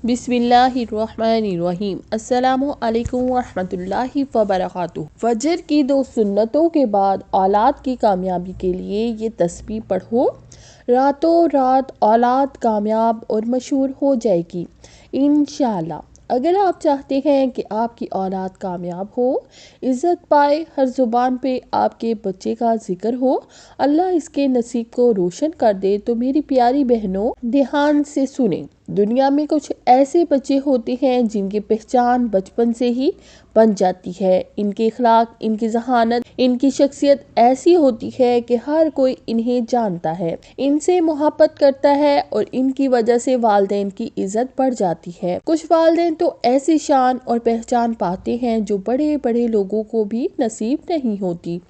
बिस्मिल्लाहिर्रहमानिर्रहीम। अस्सलामु अलैकुम वरहमतुल्लाहि वबरकातुहू। फजर की 2 सुन्नतों के बाद औलाद की कामयाबी के लिए ये तस्बीह पढ़ो। रातों रात औलाद कामयाब और मशहूर हो जाएगी इंशाअल्लाह। अगर आप चाहते हैं कि आपकी औलाद कामयाब हो, इज़्ज़त पाए, हर ज़ुबान पे आपके बच्चे का जिक्र हो, अल्लाह इसके नसीब को रोशन कर दे, तो मेरी प्यारी बहनों ध्यान से सुने। दुनिया में कुछ ऐसे बच्चे होते हैं जिनकी पहचान बचपन से ही बन जाती है। इनके अखलाक, इनकी ज़हानत, इनकी शख्सियत ऐसी होती है कि हर कोई इन्हें जानता है, इनसे मोहब्बत करता है और इनकी वजह से वालिदैन की इज्जत बढ़ जाती है। कुछ वालिदैन तो ऐसी शान और पहचान पाते हैं जो बड़े बड़े लोगों को भी नसीब नहीं होती,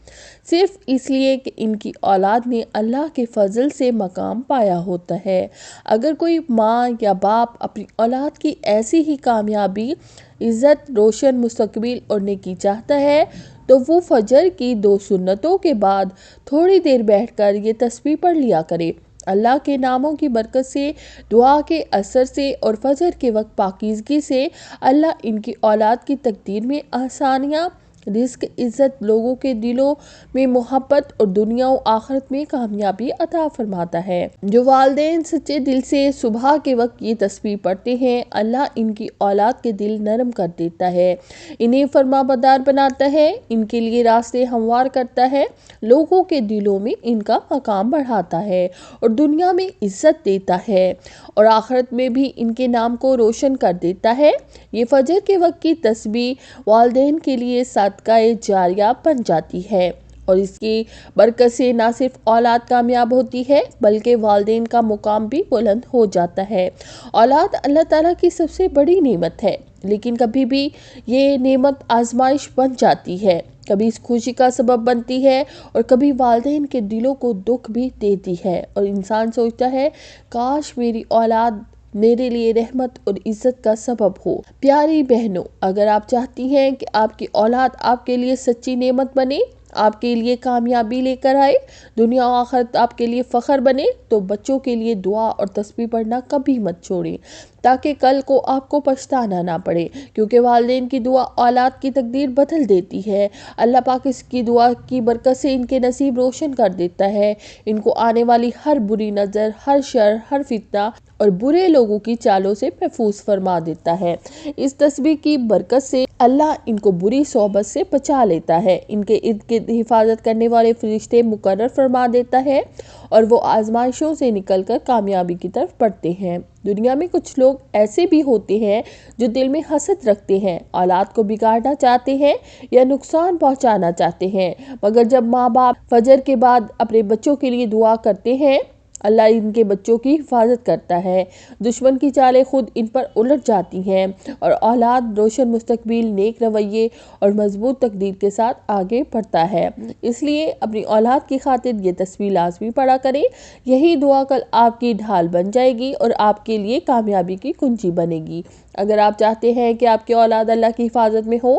सिर्फ इसलिए कि इनकी औलाद ने अल्लाह के फजल से मकाम पाया होता है। अगर कोई माँ या बाप अपनी औलाद की ऐसी ही कामयाबी, इज़्ज़त, रोशन मुस्तकबिल और नेकी चाहता है, तो वो फजर की 2 सुन्नतों के बाद थोड़ी देर बैठकर ये तस्बीह पढ़ लिया करे। अल्लाह के नामों की बरकत से, दुआ के असर से और फजर के वक्त पाकीज़गी से अल्लाह इनकी औलाद की तकदीर में आसानियाँ, रिस्क, इज़्ज़त, लोगों के दिलों में मोहब्बत और दुनिया और आखिरत में कामयाबी अता फरमाता है। जो वालिदैन सच्चे दिल से सुबह के वक्त ये तस्बीह पढ़ते हैं, अल्लाह इनकी औलाद के दिल नरम कर देता है, इन्हें फरमाबरदार बनाता है, इनके लिए रास्ते हमवार करता है, लोगों के दिलों में इनका मकाम बढ़ाता है और दुनिया में इज़्ज़त देता है और आखिरत में भी इनके नाम को रोशन कर देता है। ये फजर के वक्त की तस्बीह वालिदैन के लिए सदका-ए जारिया बन जाती है और इसकी बरकत से ना सिर्फ औलाद कामयाब होती है, बल्कि वालिदैन का मुकाम भी बुलंद हो जाता है। औलाद अल्लाह ताला की सबसे बड़ी नेमत है, लेकिन कभी भी ये नेमत आजमाइश बन जाती है, कभी इस खुशी का सबब बनती है और कभी वालिदैन के दिलों को दुख भी देती है और इंसान सोचता है, काश मेरी औलाद मेरे लिए रहमत और इज़्ज़त का सबब हो। प्यारी बहनों, अगर आप चाहती हैं कि आपकी औलाद आपके लिए सच्ची नेमत बने, आपके लिए कामयाबी लेकर आए, दुनिया और आखिरत आपके लिए फ़ख्र बने, तो बच्चों के लिए दुआ और तस्बीह पढ़ना कभी मत छोड़ें, ताकि कल को आपको पछताना ना पड़े, क्योंकि वालिदैन की दुआ औलाद की तकदीर बदल देती है। अल्लाह पाक इसकी दुआ की बरकत से इनके नसीब रोशन कर देता है, इनको आने वाली हर बुरी नज़र, हर शर, हर फितना और बुरे लोगों की चालों से महफूज फरमा देता है। इस तस्बीह की बरकत से अल्लाह इनको बुरी सोहबत से बचा लेता है, इनके इर्द गिर्द हिफाजत करने वाले फरिश्ते मुकर्रर फरमा देता है और वो आजमाइशों से निकलकर कामयाबी की तरफ बढ़ते हैं। दुनिया में कुछ लोग ऐसे भी होते हैं जो दिल में हसद रखते हैं, औलाद को बिगाड़ना चाहते हैं या नुकसान पहुंचाना चाहते हैं, मगर जब माँ बाप फजर के बाद अपने बच्चों के लिए दुआ करते हैं, अल्लाह इनके बच्चों की हिफाजत करता है। दुश्मन की चालें खुद इन पर उलट जाती हैं और औलाद रोशन मुस्तकबिल, नेक रवैये और मजबूत तकदीर के साथ आगे बढ़ता है। इसलिए अपनी औलाद की खातिर ये तस्बीह लाजमी पढ़ा करें। यही दुआ कल आपकी ढाल बन जाएगी और आपके लिए कामयाबी की कुंजी बनेगी। अगर आप चाहते हैं कि आपकी औलाद अल्लाह की हिफाजत में हो,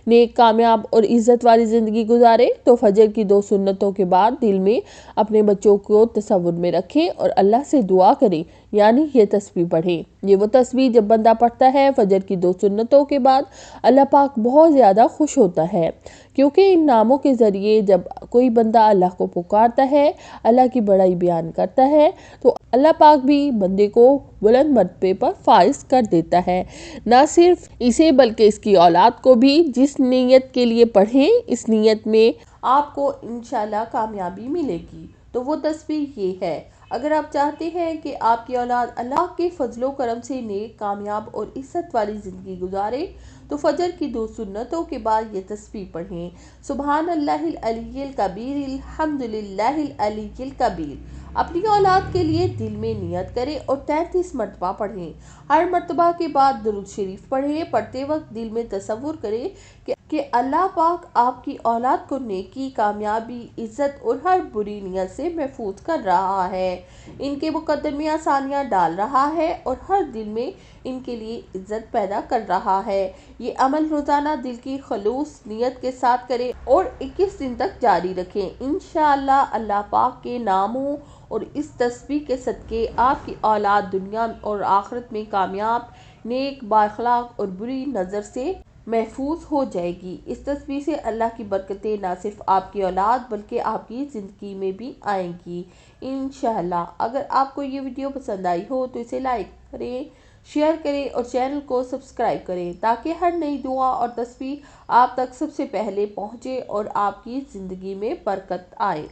नेक, कामयाब और इज़्ज़त वाली ज़िंदगी गुजारे, तो फजर की 2 सुन्नतों के बाद दिल में अपने बच्चों को तसव्वुर में रखें और अल्लाह से दुआ करें, यानी ये तस्बीह पढ़ें। ये वो तस्बीह जब बंदा पढ़ता है फजर की 2 सुन्नतों के बाद, अल्लाह पाक बहुत ज़्यादा खुश होता है, क्योंकि इन नामों के ज़रिए जब कोई बंदा अल्लाह को पुकारता है, अल्लाह की बड़ाई बयान करता है, तो अल्लाह पाक भी बंदे को बुलंद मर्तबे पर फाइज कर देता है। ना सिर्फ इसे बल्कि इसकी औलाद को भी जिस नीयत के लिए पढ़ें, इस नीयत में आपको इंशाल्लाह कामयाबी मिलेगी। तो वो तस्बीह ये है। अगर आप चाहते हैं कि आपकी औलाद अल्लाह के फजलो करम से नेक, कामयाब और इज्जत वाली ज़िंदगी गुजारे, तो फजर की 2 सुन्नतों के बाद ये तस्बीह पढ़ें। सुबहान अल्लाहिल अलीय्यिल कबीर, अल्हम्दुलिल्लाहिल अलीय्यिल कबीर। अपनी औलाद के लिए दिल में नियत करें और 33 मरतबा पढ़ें। हर मरतबा के बाद दुरूद शरीफ पढ़ें। पढ़ते वक्त दिल में तसव्वुर करें कि अल्लाह पाक आपकी औलाद को नेकी, कामयाबी, इज़्ज़त और हर बुरी नियत से महफूज कर रहा है, इनके मुकद्दर में आसानियाँ डाल रहा है और हर दिल में इनके लिए इज़्ज़त पैदा कर रहा है। ये अमल रोज़ाना दिल की खलूस नियत के साथ करें और 21 दिन तक जारी रखें। इंशाअल्लाह अल्लाह पाक के नामों और इस तस्बीह के सदके आपकी औलाद दुनिया और आखिरत में कामयाब, نیک، بااخلاق اور بری نظر سے محفوظ ہو جائے گی۔ اس تصویر سے اللہ کی برکتیں نہ صرف آپ کی اولاد بلکہ آپ کی زندگی میں بھی آئیں گی انشاءاللہ۔ اگر آپ کو یہ ویڈیو پسند آئی ہو تو اسے لائک کریں، شیئر کریں اور چینل کو سبسکرائب کریں تاکہ ہر نئی دعا اور تصویر آپ تک سب سے پہلے پہنچے اور آپ کی زندگی میں برکت آئے۔